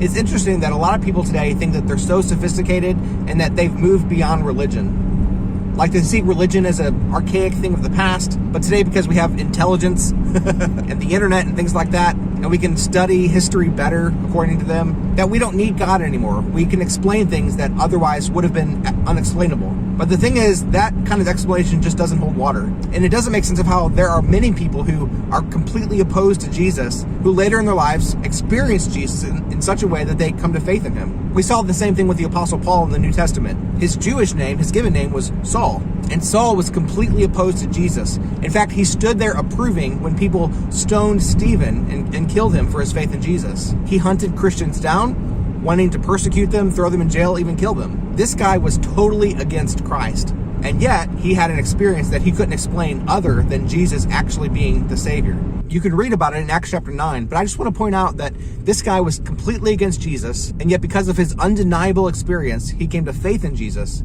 It's interesting that a lot of people today think that they're so sophisticated and that they've moved beyond religion. Like they see religion as an archaic thing of the past, but today because we have intelligence and the internet and things like that, and we can study history better according to them, that we don't need God anymore. We can explain things that otherwise would have been unexplainable. But the thing is, that kind of explanation just doesn't hold water. And it doesn't make sense of how there are many people who are completely opposed to Jesus, who later in their lives experience Jesus in such a way that they come to faith in him. We saw the same thing with the Apostle Paul in the New Testament. His Jewish name, his given name, was Saul. And Saul was completely opposed to Jesus. In fact, he stood there approving when people stoned Stephen and killed him for his faith in Jesus. He hunted Christians down, wanting to persecute them, throw them in jail, even kill them. This guy was totally against Christ. And yet, he had an experience that he couldn't explain other than Jesus actually being the Savior. You can read about it in Acts chapter 9, but I just want to point out that this guy was completely against Jesus, and yet because of his undeniable experience, he came to faith in Jesus,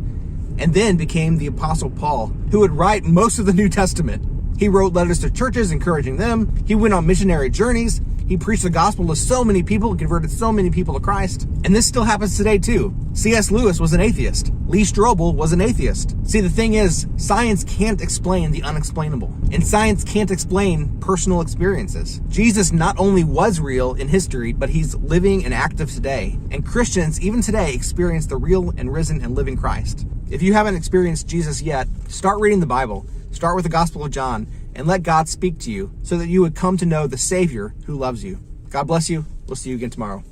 and then became the Apostle Paul, who would write most of the New Testament. He wrote letters to churches encouraging them. He went on missionary journeys. He preached the gospel to so many people, converted so many people to Christ. And this still happens today too. C.S. Lewis was an atheist. Lee Strobel was an atheist. See, the thing is, science can't explain the unexplainable. And science can't explain personal experiences. Jesus not only was real in history, but he's living and active today. And Christians, even today, experience the real and risen and living Christ. If you haven't experienced Jesus yet, start reading the Bible. Start with the Gospel of John and let God speak to you so that you would come to know the Savior who loves you. God bless you. We'll see you again tomorrow.